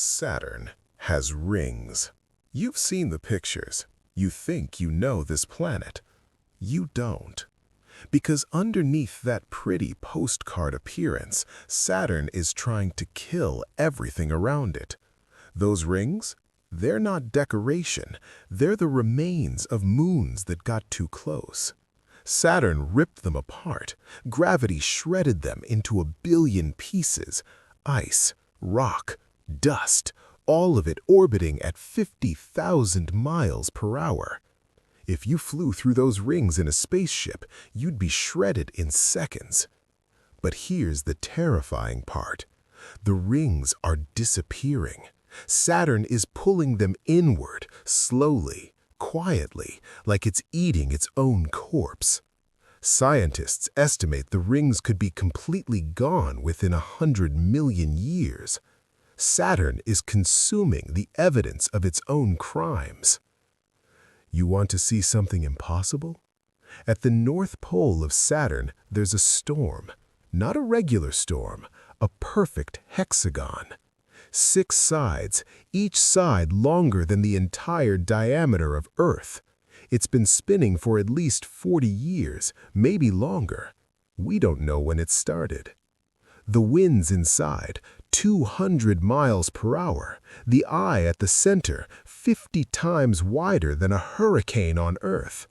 Saturn has rings. You've seen the pictures. You think you know this planet. You don't. Because underneath that pretty postcard appearance, Saturn is trying to kill everything around it. Those rings? They're not decoration. They're the remains of moons that got too close. Saturn ripped them apart. Gravity shredded them into 1 billion pieces. Ice, rock, dust, all of it orbiting at 50,000 miles per hour. If you flew through those rings in a spaceship, you'd be shredded in seconds. But here's the terrifying part. The rings are disappearing. Saturn is pulling them inward, slowly, quietly, like it's eating its own corpse. Scientists estimate the rings could be completely gone within 100 million years. Saturn is consuming the evidence of its own crimes. You want to see something impossible? At the North Pole of Saturn, there's a storm. Not a regular storm, a perfect hexagon. 6 sides, each side longer than the entire diameter of Earth. It's been spinning for at least 40 years, maybe longer. We don't know when it started. The winds inside, 200 miles per hour. The eye at the center, 50 times wider than a hurricane on Earth.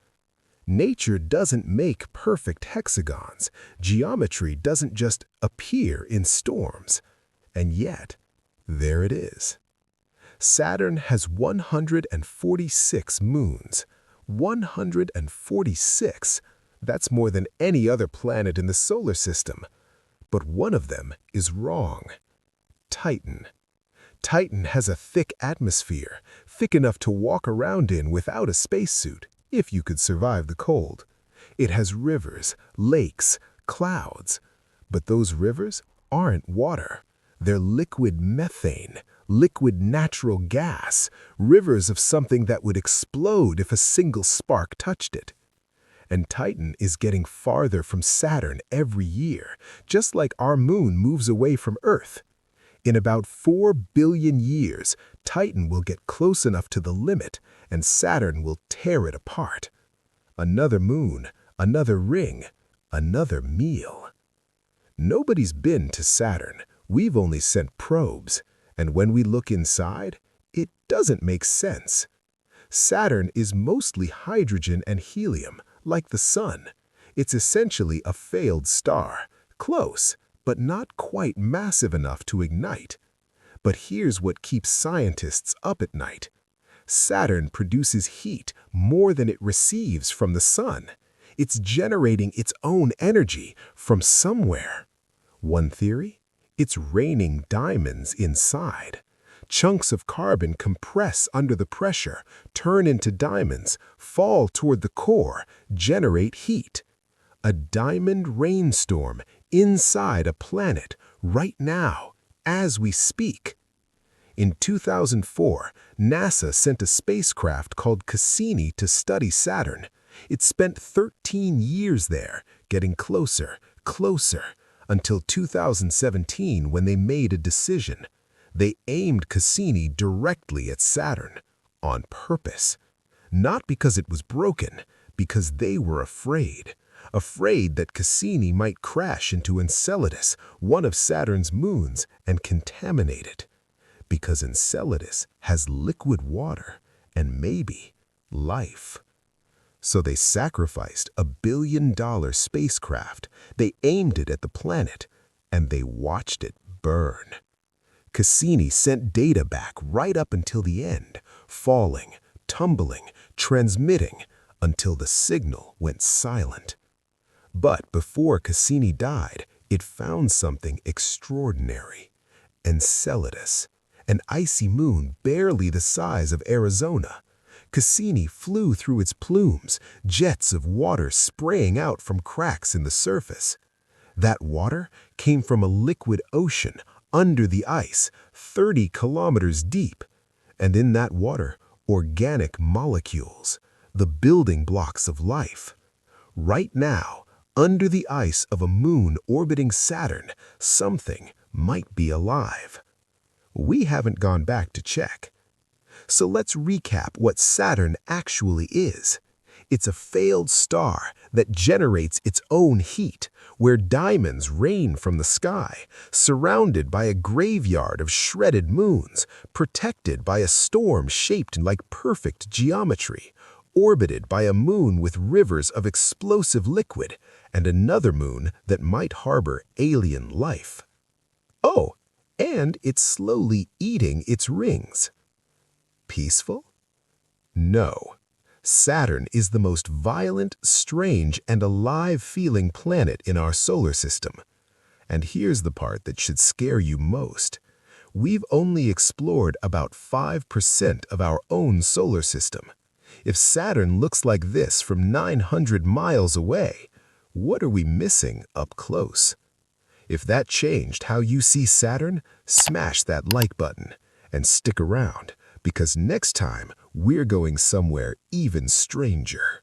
Nature doesn't make perfect hexagons. Geometry doesn't just appear in storms. And yet, there it is. Saturn has 146 moons. 146. That's more than any other planet in the solar system. But one of them is wrong. Titan. Titan has a thick atmosphere, thick enough to walk around in without a spacesuit, if you could survive the cold. It has rivers, lakes, clouds. But those rivers aren't water. They're liquid methane, liquid natural gas, rivers of something that would explode if a single spark touched it. And Titan is getting farther from Saturn every year, just like our moon moves away from Earth. In about 4 billion years, Titan will get close enough to the limit, and Saturn will tear it apart. Another moon, another ring, another meal. Nobody's been to Saturn. We've only sent probes, and when we look inside, it doesn't make sense. Saturn is mostly hydrogen and helium, like the Sun. It's essentially a failed star, close, but not quite massive enough to ignite. But here's what keeps scientists up at night. Saturn produces heat more than it receives from the Sun. It's generating its own energy from somewhere. One theory? It's raining diamonds inside. Chunks of carbon compress under the pressure, turn into diamonds, fall toward the core, generate heat. A diamond rainstorm inside a planet right now, as we speak. In 2004, NASA sent a spacecraft called Cassini to study Saturn. It spent 13 years there, getting closer, closer, until 2017 when they made a decision. They aimed Cassini directly at Saturn, on purpose. Not because it was broken, because they were afraid. Afraid that Cassini might crash into Enceladus, one of Saturn's moons, and contaminate it. Because Enceladus has liquid water and maybe life. So they sacrificed a $1 billion spacecraft. They aimed it at the planet, and they watched it burn. Cassini sent data back right up until the end, falling, tumbling, transmitting, until the signal went silent. But before Cassini died, it found something extraordinary. Enceladus, an icy moon barely the size of Arizona. Cassini flew through its plumes, jets of water spraying out from cracks in the surface. That water came from a liquid ocean under the ice, 30 kilometers deep. And in that water, organic molecules, the building blocks of life. Right now, under the ice of a moon orbiting Saturn, something might be alive. We haven't gone back to check. So let's recap what Saturn actually is. It's a failed star that generates its own heat, where diamonds rain from the sky, surrounded by a graveyard of shredded moons, protected by a storm shaped like perfect geometry, orbited by a moon with rivers of explosive liquid, and another moon that might harbor alien life. Oh, and it's slowly eating its rings. Peaceful? No. Saturn is the most violent, strange, and alive-feeling planet in our solar system. And here's the part that should scare you most. We've only explored about 5% of our own solar system. If Saturn looks like this from 900 miles away, what are we missing up close? If that changed how you see Saturn, smash that like button and stick around, because next time we're going somewhere even stranger.